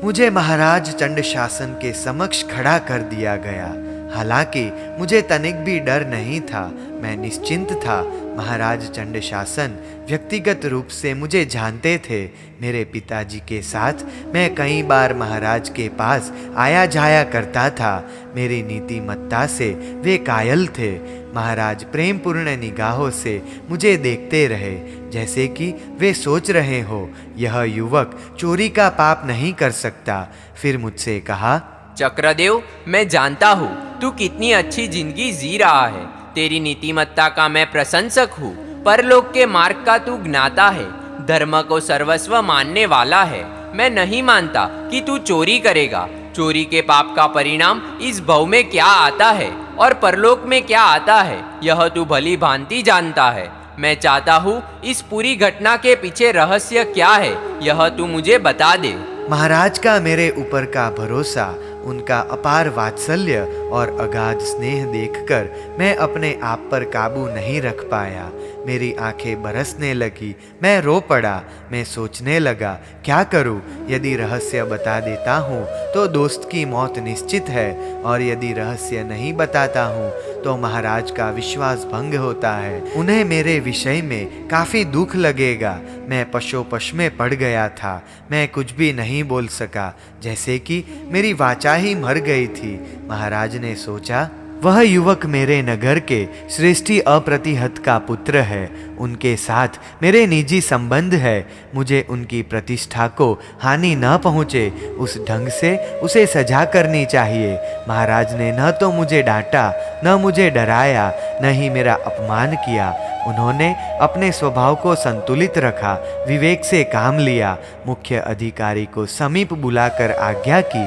मुझे महाराज चंडशासन के समक्ष खड़ा कर दिया गया। हालांकि मुझे तनिक भी डर नहीं था, मैं निश्चिंत था। महाराज चंडशासन व्यक्तिगत रूप से मुझे जानते थे। मेरे पिताजी के साथ मैं कई बार महाराज के पास आया जाया करता था। मेरी नीतिमत्ता से वे कायल थे। महाराज प्रेमपूर्ण निगाहों से मुझे देखते रहे, जैसे कि वे सोच रहे हो यह युवक चोरी का पाप नहीं कर सकता। फिर मुझसे कहा, चक्रदेव, मैं जानता हूँ तू कितनी अच्छी जिंदगी जी रहा है। तेरी नीतिमत्ता का मैं प्रशंसक हूँ। परलोक के मार्ग का तू ज्ञाता है, धर्म को सर्वस्व मानने वाला है। मैं नहीं मानता कि तू चोरी करेगा। चोरी के पाप का परिणाम इस भव में क्या आता है और परलोक में क्या आता है, यह तू भली भांति जानता है। मैं चाहता हूँ इस पूरी घटना के पीछे रहस्य क्या है, यह तू मुझे बता दे। महाराज का मेरे ऊपर का भरोसा, उनका अपार वात्सल्य और अगाध स्नेह देखकर मैं अपने आप पर काबू नहीं रख पाया। मेरी आंखें बरसने लगी, मैं रो पड़ा। मैं सोचने लगा, क्या करूं? यदि रहस्य बता देता हूं तो दोस्त की मौत निश्चित है, और यदि रहस्य नहीं बताता हूं तो महाराज का विश्वास भंग होता है। उन्हें मेरे विषय में काफ़ी दुख लगेगा। मैं पशोपश में पड़ गया था। मैं कुछ भी नहीं बोल सका, जैसे कि मेरी वाचा ही मर गई थी। महाराज ने सोचा, वह युवक मेरे नगर के श्रेष्ठी अप्रतिहत का पुत्र है। उनके साथ मेरे निजी संबंध है। मुझे उनकी प्रतिष्ठा को हानि न पहुँचे, उस ढंग से उसे सजा करनी चाहिए। महाराज ने न तो मुझे डांटा, न मुझे डराया, न ही मेरा अपमान किया। उन्होंने अपने स्वभाव को संतुलित रखा, विवेक से काम लिया। मुख्य अधिकारी को समीप बुलाकर आज्ञा की,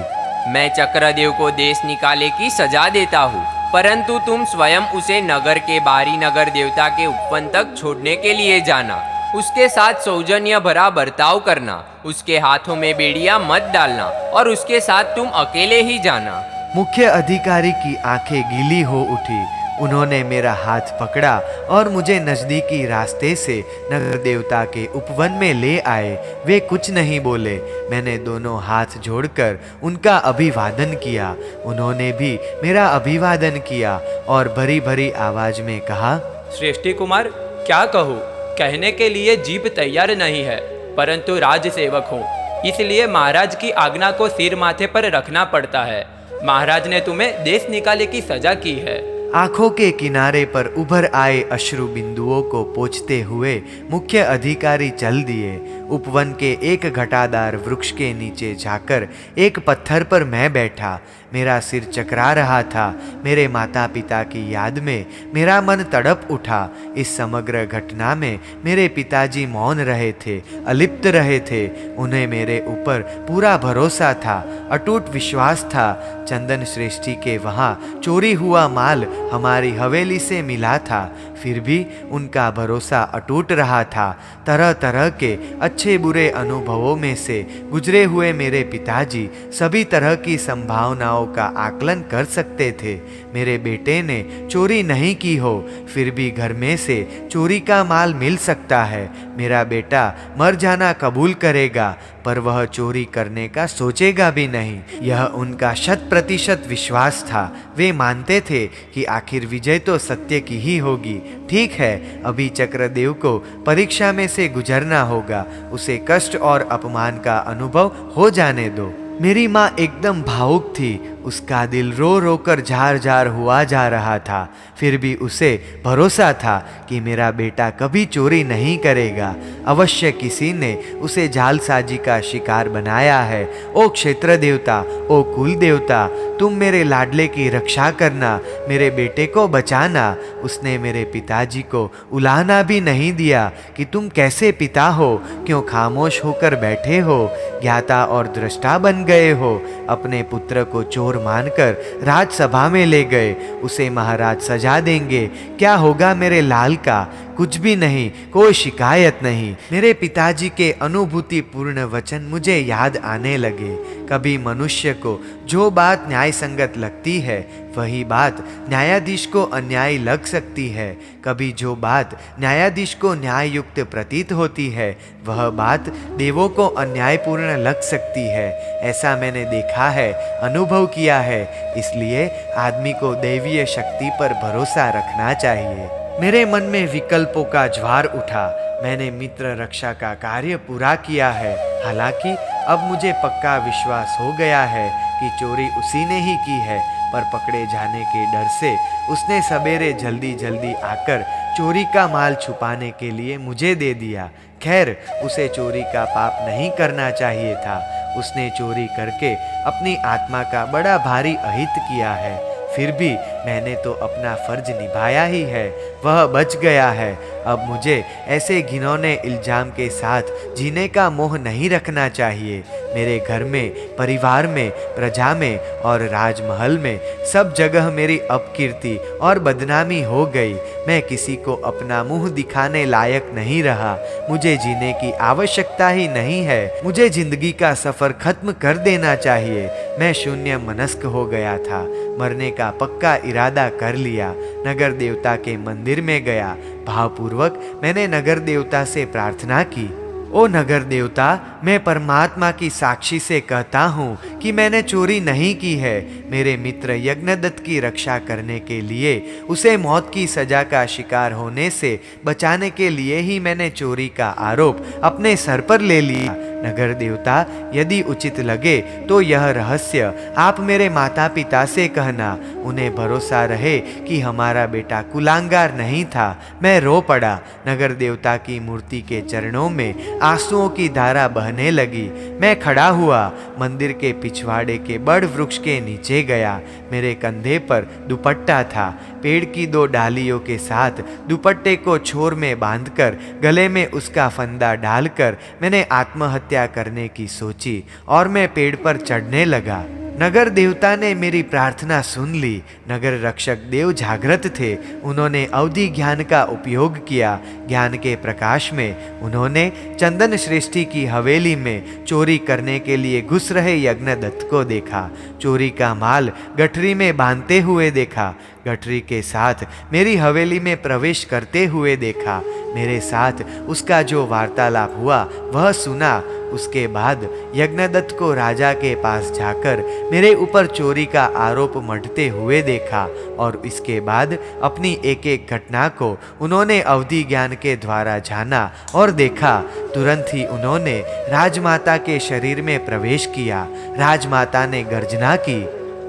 मैं चक्रदेव को देश निकाले की सजा देता हूँ, परंतु तुम स्वयं उसे नगर के बाहरी नगर देवता के उपवन तक छोड़ने के लिए जाना। उसके साथ सौजन्य भरा बर्ताव करना, उसके हाथों में बेड़ियां मत डालना और उसके साथ तुम अकेले ही जाना। मुख्य अधिकारी की आंखें गीली हो उठी। उन्होंने मेरा हाथ पकड़ा और मुझे नजदीकी रास्ते से नगर देवता के उपवन में ले आए। वे कुछ नहीं बोले। मैंने दोनों हाथ जोड़कर उनका अभिवादन किया। उन्होंने भी मेरा अभिवादन किया और भरी भरी आवाज में कहा, श्रेष्ठी कुमार, क्या कहूँ? कहने के लिए जीभ तैयार नहीं है, परंतु राज सेवक हूँ, इसलिए महाराज की आज्ञा को सिर माथे पर रखना पड़ता है। महाराज ने तुम्हें देश निकाले की सजा की है। आंखों के किनारे पर उभर आए अश्रु बिंदुओं को पोंछते हुए मुख्य अधिकारी चल दिए। उपवन के एक घटादार वृक्ष के नीचे जाकर एक पत्थर पर मैं बैठा। मेरा सिर चकरा रहा था। मेरे माता पिता की याद में मेरा मन तड़प उठा। इस समग्र घटना में मेरे पिताजी मौन रहे थे, अलिप्त रहे थे। उन्हें मेरे ऊपर पूरा भरोसा था, अटूट विश्वास था। चंदन श्रेष्ठी के वहाँ चोरी हुआ माल हमारी हवेली से मिला था, फिर भी उनका भरोसा अटूट रहा था। तरह तरह के अच्छे बुरे अनुभवों में से गुजरे हुए मेरे पिताजी सभी तरह की संभावनाओं का आकलन कर सकते थे। मेरे बेटे ने चोरी नहीं की हो, फिर भी घर में से चोरी का माल मिल सकता है। मेरा बेटा मर जाना कबूल करेगा, पर वह चोरी करने का सोचेगा भी नहीं। यह उनका 100% विश्वास था। वे मानते थे कि आखिर विजय तो सत्य की ही होगी। ठीक है, अभी चक्रदेव को परीक्षा में से गुजरना होगा। उसे कष्ट और अपमान का अनुभव हो जाने दो। मेरी माँ एकदम भावुक थी। उसका दिल रो रो कर जार जार हुआ जा रहा था। फिर भी उसे भरोसा था कि मेरा बेटा कभी चोरी नहीं करेगा। अवश्य किसी ने उसे जालसाजी का शिकार बनाया है। ओ क्षेत्र देवता, ओ कुल देवता, तुम मेरे लाडले की रक्षा करना, मेरे बेटे को बचाना। उसने मेरे पिताजी को उलाहना भी नहीं दिया कि तुम कैसे पिता हो, क्यों खामोश होकर बैठे हो, ज्ञाता और दृष्टा बन गए हो। अपने पुत्र को चोर मानकर राजसभा में ले गए। उसे महाराज सजा देंगे। क्या होगा मेरे लाल का? कुछ भी नहीं, कोई शिकायत नहीं। मेरे पिताजी के अनुभूतिपूर्ण वचन मुझे याद आने लगे। कभी मनुष्य को जो बात न्याय संगत लगती है वही बात न्यायाधीश को अन्यायी लग सकती है। कभी जो बात न्यायाधीश को न्याय युक्त प्रतीत होती है वह बात देवों को अन्यायपूर्ण लग सकती है। ऐसा मैंने देखा है, अनुभव किया है। इसलिए आदमी को दैवीय शक्ति पर भरोसा रखना चाहिए। मेरे मन में विकल्पों का ज्वार उठा। मैंने मित्र रक्षा का कार्य पूरा किया है। हालांकि अब मुझे पक्का विश्वास हो गया है कि चोरी उसी ने ही की है, पर पकड़े जाने के डर से उसने सवेरे जल्दी जल्दी आकर चोरी का माल छुपाने के लिए मुझे दे दिया। खैर, उसे चोरी का पाप नहीं करना चाहिए था। उसने चोरी करके अपनी आत्मा का बड़ा भारी अहित किया है। फिर भी मैंने तो अपना फर्ज निभाया ही है। वह बच गया है। अब मुझे ऐसे घिनौने इल्जाम के साथ जीने का मोह नहीं रखना चाहिए। मेरे घर में, परिवार में, प्रजा में और राजमहल में सब जगह मेरी अपकीर्ति और बदनामी हो गई। मैं किसी को अपना मुंह दिखाने लायक नहीं रहा। मुझे जीने की आवश्यकता ही नहीं है। मुझे जिंदगी का सफर खत्म कर देना चाहिए। मैं शून्य मनस्क हो गया था। मरने का पक्का इरादा कर लिया। नगर देवता के मंदिर में गया। भावपूर्वक मैंने नगर देवता से प्रार्थना की, ओ नगर देवता, मैं परमात्मा की साक्षी से कहता हूँ कि मैंने चोरी नहीं की है। मेरे मित्र यज्ञदत्त की रक्षा करने के लिए, उसे मौत की सजा का शिकार होने से बचाने के लिए ही मैंने चोरी का आरोप अपने सर पर ले लिया। नगर देवता, यदि उचित लगे तो यह रहस्य आप मेरे माता पिता से कहना। उन्हें भरोसा रहे कि हमारा बेटा कुलांगार नहीं था। मैं रो पड़ा। नगर देवता की मूर्ति के चरणों में आंसुओं की धारा बहने लगी। मैं खड़ा हुआ, मंदिर के पिछवाड़े के बड़ वृक्ष के नीचे गया। मेरे कंधे पर दुपट्टा था। पेड़ की 2 डालियों के साथ दुपट्टे को छोर में बांधकर गले में उसका फंदा डालकर मैंने आत्महत्या करने की सोची और मैं पेड़ पर चढ़ने लगा। नगर देवता ने मेरी प्रार्थना सुन ली। नगर रक्षक देव जागृत थे। उन्होंने अवधि ज्ञान का उपयोग किया। ज्ञान के प्रकाश में उन्होंने चंदन श्रेष्ठी की हवेली में चोरी करने के लिए घुस रहे यज्ञदत्त को देखा। चोरी का माल गठरी में बांधते हुए देखा। गठरी के साथ मेरी हवेली में प्रवेश करते हुए देखा। मेरे साथ उसका जो वार्तालाप हुआ वह सुना। उसके बाद यज्ञदत्त को राजा के पास जाकर मेरे ऊपर चोरी का आरोप मढ़ते हुए देखा और इसके बाद अपनी एक एक घटना को उन्होंने अवधि ज्ञान के द्वारा जाना और देखा। तुरंत ही उन्होंने राजमाता के शरीर में प्रवेश किया। राजमाता ने गर्जना की,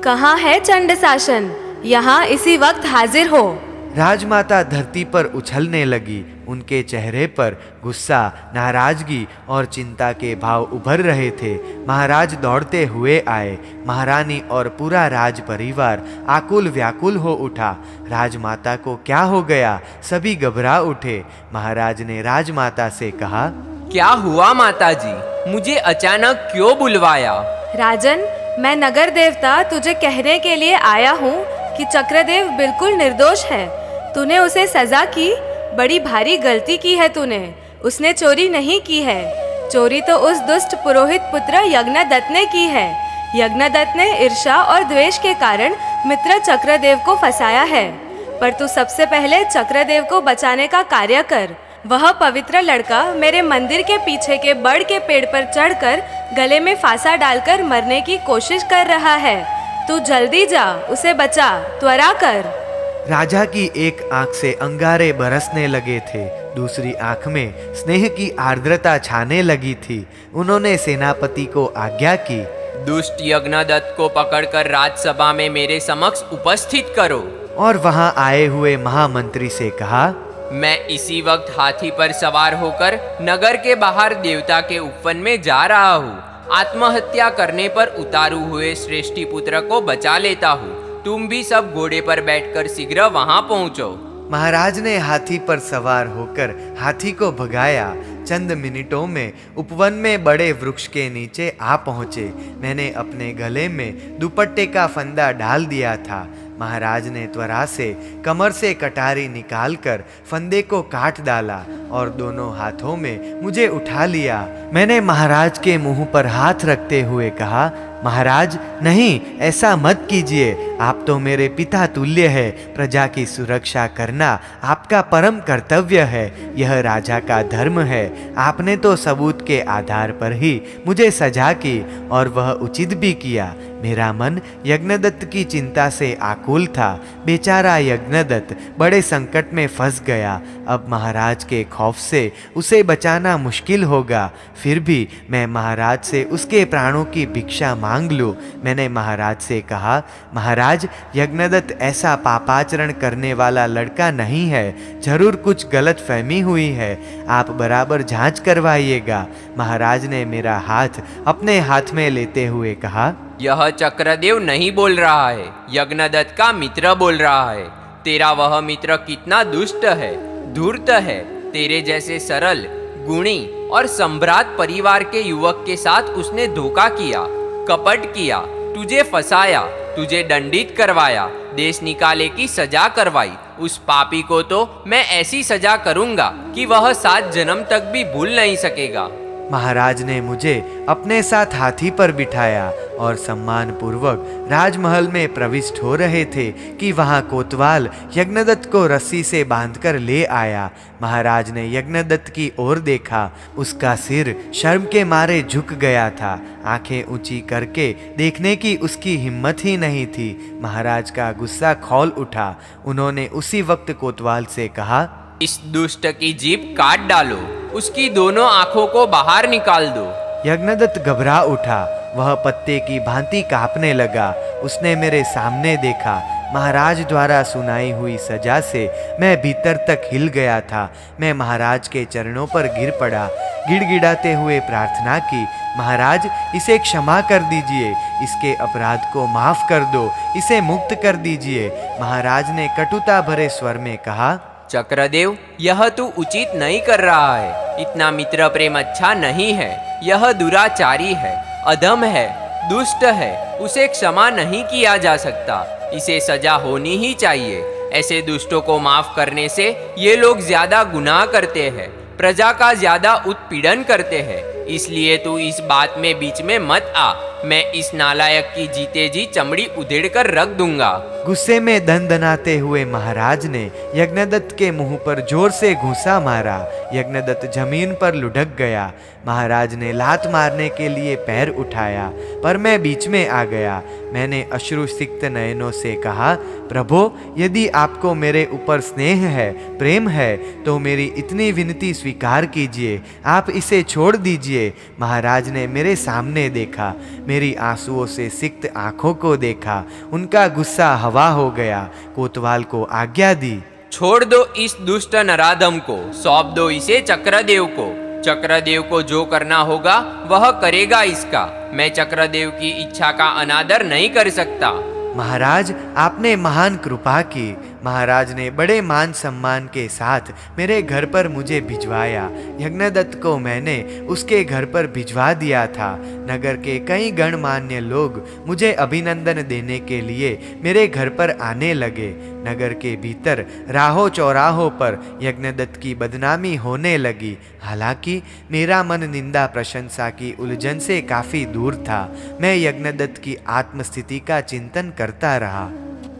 कहाँ है चंड शासन? यहाँ इसी वक्त हाजिर हो। राजमाता धरती पर उछलने लगी। उनके चेहरे पर गुस्सा, नाराजगी और चिंता के भाव उभर रहे थे। महाराज दौड़ते हुए आए। महारानी और पूरा राज परिवार आकुल व्याकुल हो उठा। राजमाता को क्या हो गया? सभी घबरा उठे। महाराज ने राजमाता से कहा, क्या हुआ माताजी? मुझे अचानक क्यों बुलवाया? राजन, मैं नगर देवता तुझे कहने के लिए आया हूँ कि चक्रदेव बिल्कुल निर्दोष है। तूने उसे सजा की। बड़ी भारी गलती की है तूने। उसने चोरी नहीं की है। चोरी तो उस दुष्ट पुरोहित पुत्र यज्ञदत्त ने की है। यज्ञदत्त ने ईर्ष्या और द्वेष के कारण मित्र चक्रदेव को फंसाया है। पर तू सबसे पहले चक्रदेव को बचाने का कार्य कर। वह पवित्र लड़का मेरे मंदिर के पीछे के बड़ के पेड़ पर चढ़कर गले में फांसा डालकर मरने की कोशिश कर रहा है। तू जल्दी जा, उसे बचा, त्वरा कर। राजा की एक आंख से अंगारे बरसने लगे थे। दूसरी आंख में स्नेह की आर्द्रता छाने लगी थी। उन्होंने सेनापति को आज्ञा की, दुष्ट यज्ञदत्त को पकड़कर राजसभा में मेरे समक्ष उपस्थित करो। और वहां आए हुए महामंत्री से कहा, मैं इसी वक्त हाथी पर सवार होकर नगर के बाहर देवता के उपवन में जा रहा हूँ। आत्महत्या करने पर उतारू हुए श्रेष्ठी पुत्र को बचा लेता हूँ। तुम भी सब घोड़े पर बैठकर शीघ्र वहां पहुंचो। महाराज ने हाथी पर सवार होकर हाथी को भगाया। चंद मिनटों में उपवन में बड़े वृक्ष के नीचे आ पहुंचे। मैंने अपने गले में दुपट्टे का फंदा डाल दिया था। महाराज ने त्वरा से कमर से कटारी निकालकर फंदे को काट डाला और दोनों हाथों में मुझे उठा लिया। मैंने महाराज के मुंह पर हाथ रखते हुए कहा, महाराज नहीं, ऐसा मत कीजिए, आप तो मेरे पिता तुल्य है। प्रजा की सुरक्षा करना आपका परम कर्तव्य है, यह राजा का धर्म है। आपने तो सबूत के आधार पर ही मुझे सजा की और वह उचित भी किया। मेरा मन यज्ञदत्त की चिंता से आकुल था। बेचारा यज्ञदत्त बड़े संकट में फंस गया। अब महाराज के खौफ से उसे बचाना मुश्किल होगा। फिर भी मैं महाराज से उसके प्राणों की भिक्षा मांग लूं। मैंने महाराज से कहा, महाराज, यज्ञदत्त ऐसा पापाचरण करने वाला लड़का नहीं है। जरूर कुछ गलत फहमी हुई है, आप बराबर जांच करवाइएगा। महाराज ने मेरा हाथ अपने हाथ में लेते हुए कहा, यह चक्रदेव नहीं बोल रहा है, यज्ञदत्त का मित्र बोल रहा है। तेरा वह मित्र कितना दुष्ट है, धूर्त है। तेरे जैसे सरल, गुणी और सम्राट परिवार के युवक के साथ उसने धोखा किया, कपट किया, तुझे फंसाया, तुझे दंडित करवाया, देश निकाले की सजा करवाई। उस पापी को तो मैं ऐसी सजा करूंगा कि वह 7 जन्म तक भी भूल नहीं सकेगा। महाराज ने मुझे अपने साथ हाथी पर बिठाया और सम्मान पूर्वक राजमहल में प्रविष्ट हो रहे थे कि वहां कोतवाल यज्ञदत्त को रस्सी से बांधकर ले आया। महाराज ने यज्ञदत्त की ओर देखा। उसका सिर शर्म के मारे झुक गया था। आंखें ऊंची करके देखने की उसकी हिम्मत ही नहीं थी। महाराज का गुस्सा खौल उठा। उन्होंने उसी वक्त कोतवाल से कहा, इस दुष्ट की जीभ काट डालो, उसकी दोनों आंखों को बाहर निकाल दो। यज्ञदत्त घबरा उठा। वह पत्ते की भांति कांपने लगा। उसने मेरे सामने देखा। महाराज द्वारा सुनाई हुई सजा से मैं भीतर तक हिल गया था। मैं महाराज के चरणों पर गिर पड़ा। गिड़गिड़ाते हुए प्रार्थना की, महाराज, इसे क्षमा कर दीजिए, इसके अपराध को माफ कर दो, इसे मुक्त कर दीजिए। महाराज ने कटुता भरे स्वर में कहा, चक्रदेव, यह तू उचित नहीं कर रहा है। इतना मित्र प्रेम अच्छा नहीं है। यह दुराचारी है, अधम है, दुष्ट है। उसे क्षमा नहीं किया जा सकता। इसे सजा होनी ही चाहिए। ऐसे दुष्टों को माफ करने से ये लोग ज्यादा गुनाह करते हैं, प्रजा का ज्यादा उत्पीड़न करते हैं। इसलिए तू इस बात में बीच में मत आ। मैं इस नालायक की जीते जी चमड़ी उधेड़ कर रख दूंगा। गुस्से में दनदनाते हुए महाराज ने यज्ञदत्त के मुंह पर जोर से घूंसा मारा। यज्ञदत्त जमीन पर लुढ़क गया। महाराज ने लात मारने के लिए पैर उठाया, पर मैं बीच में आ गया। मैंने अश्रुसिक्त नयनों से कहा, प्रभो, यदि आपको मेरे ऊपर स्नेह है, प्रेम है, तो मेरी इतनी विनती स्वीकार कीजिए। आप इसे छोड़ दीजिए। महाराज ने मेरे सामने देखा, मेरी आंसुओं से सिक्त आंखों को देखा। उनका गुस्सा हवा हो गया। कोतवाल को आज्ञा दी, छोड़ दो इस दुष्ट नराधम को, सौंप दो इसे चक्रदेव को। चक्रदेव को जो करना होगा वह करेगा इसका। मैं चक्रदेव की इच्छा का अनादर नहीं कर सकता। महाराज, आपने महान कृपा की। महाराज ने बड़े मान सम्मान के साथ मेरे घर पर मुझे भिजवाया। यज्ञदत्त को मैंने उसके घर पर भिजवा दिया था। नगर के कई गणमान्य लोग मुझे अभिनंदन देने के लिए मेरे घर पर आने लगे। नगर के भीतर राहों चौराहों पर यज्ञदत्त की बदनामी होने लगी। हालांकि मेरा मन निंदा प्रशंसा की उलझन से काफी दूर था। मैं यज्ञदत्त की आत्मस्थिति का चिंतन करता रहा।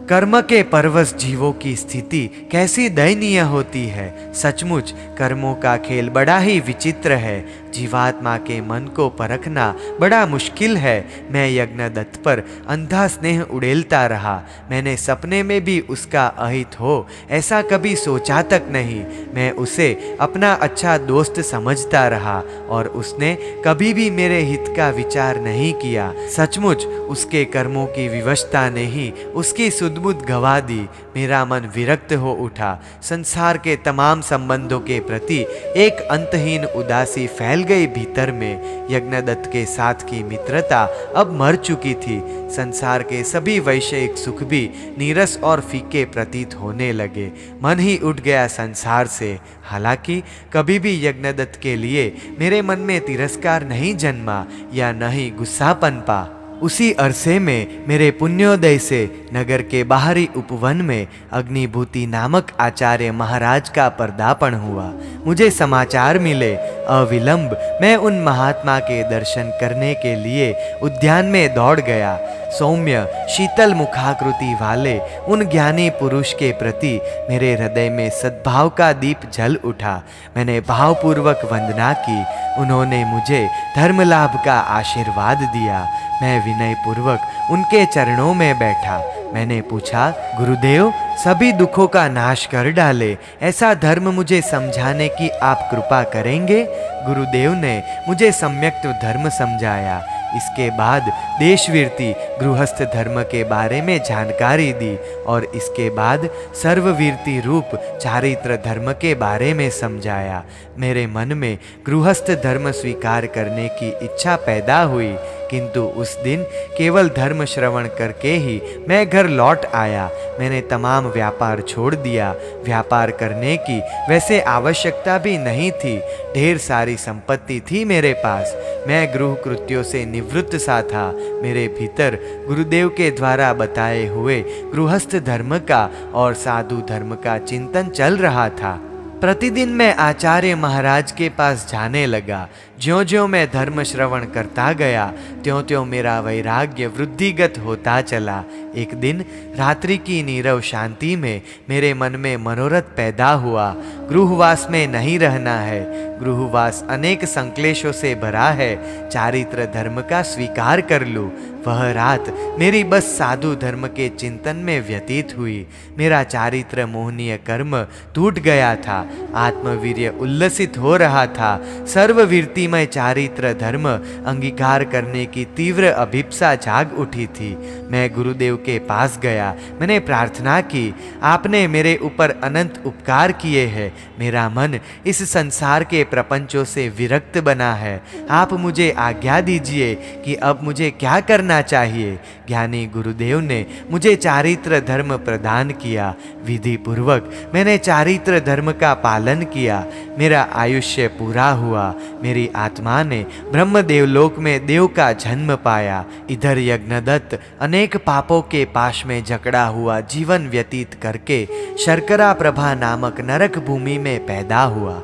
कर्म के परवश जीवों की स्थिति कैसी दयनीय होती है। सचमुच कर्मों का खेल बड़ा ही विचित्र है। जीवात्मा के मन को परखना बड़ा मुश्किल है। मैं यज्ञदत्त पर अंधा स्नेह उड़ेलता रहा। मैंने सपने में भी उसका अहित हो ऐसा कभी सोचा तक नहीं। मैं उसे अपना अच्छा दोस्त समझता रहा और उसने कभी भी मेरे हित का विचार नहीं किया। सचमुच उसके कर्मों की विवशता ने ही उसकी सुध-बुध गवा दी। मेरा मन विरक्त हो उठा। संसार के तमाम संबंधों के प्रति एक अंतहीन उदासी फैल गई भीतर में। यज्ञदत्त के साथ की मित्रता अब मर चुकी थी। संसार के सभी वैषयिक सुख भी नीरस और फीके प्रतीत होने लगे। मन ही उठ गया संसार से। हालांकि कभी भी यज्ञदत्त के लिए मेरे मन में तिरस्कार नहीं जन्मा या न ही गुस्सा पनपा। उसी अरसे में मेरे पुण्योदय से नगर के बाहरी उपवन में अग्निभूति नामक आचार्य महाराज का पर्दापण हुआ। मुझे समाचार मिले। अविलंब मैं उन महात्मा के दर्शन करने के लिए उद्यान में दौड़ गया। सौम्य शीतल मुखाकृति वाले उन ज्ञानी पुरुष के प्रति मेरे हृदय में सद्भाव का दीप जल उठा। मैंने भावपूर्वक वंदना की। उन्होंने मुझे धर्म लाभ का आशीर्वाद दिया। मैं विनय पूर्वक उनके चरणों में बैठा। मैंने पूछा, गुरुदेव, सभी दुखों का नाश कर डाले ऐसा धर्म मुझे समझाने की आप कृपा करेंगे? गुरुदेव ने मुझे सम्यक धर्म समझाया। इसके बाद देशवीरती गृहस्थ धर्म के बारे में जानकारी दी और इसके बाद सर्ववीरती रूप चारित्र धर्म के बारे में समझाया। मेरे मन में गृहस्थ धर्म स्वीकार करने की इच्छा पैदा हुई, किंतु उस दिन केवल धर्म श्रवण करके ही मैं घर लौट आया। मैंने तमाम व्यापार छोड़ दिया। व्यापार करने की वैसे आवश्यकता भी नहीं थी। ढेर सारी संपत्ति थी मेरे पास। मैं गृह कृत्यों से निवृत्त सा था। मेरे भीतर गुरुदेव के द्वारा बताए हुए गृहस्थ धर्म का और साधु धर्म का चिंतन चल रहा था। प्रतिदिन मैं आचार्य महाराज के पास जाने लगा। ज्यों ज्यों मैं धर्म श्रवण करता गया त्यों त्यों मेरा वैराग्य वृद्धिगत होता चला। एक दिन रात्रि की नीरव शांति में मेरे मन में मनोरथ पैदा हुआ। गृहवास में नहीं रहना है। गृहवास अनेक संक्लेशों से भरा है। चारित्र धर्म का स्वीकार कर लूं। वह रात मेरी बस साधु धर्म के चिंतन में व्यतीत हुई। मेरा चारित्र मोहनीय कर्म टूट गया था। आत्मवीर्य उल्लसित हो रहा था। सर्ववीरतिमय चारित्र धर्म अंगीकार करने की तीव्र अभिप्सा जाग उठी थी। मैं गुरुदेव के पास गया। मैंने प्रार्थना की, आपने मेरे ऊपर अनंत उपकार किए हैं। मेरा मन इस संसार के प्रपंचों से विरक्त बना है। आप मुझे आज्ञा दीजिए कि अब मुझे क्या करना चाहिए। ज्ञानी गुरुदेव ने मुझे चारित्र धर्म प्रदान किया। विधि पूर्वक मैंने चारित्र धर्म का पालन किया। मेरा आयुष्य पूरा हुआ। मेरी आत्मा ने ब्रह्मदेव लोक में देव का जन्म पाया। इधर यज्ञदत्त अनेक पापों के पाश में जकड़ा हुआ जीवन व्यतीत करके शर्करा प्रभा नामक नरक भूमि में पैदा हुआ।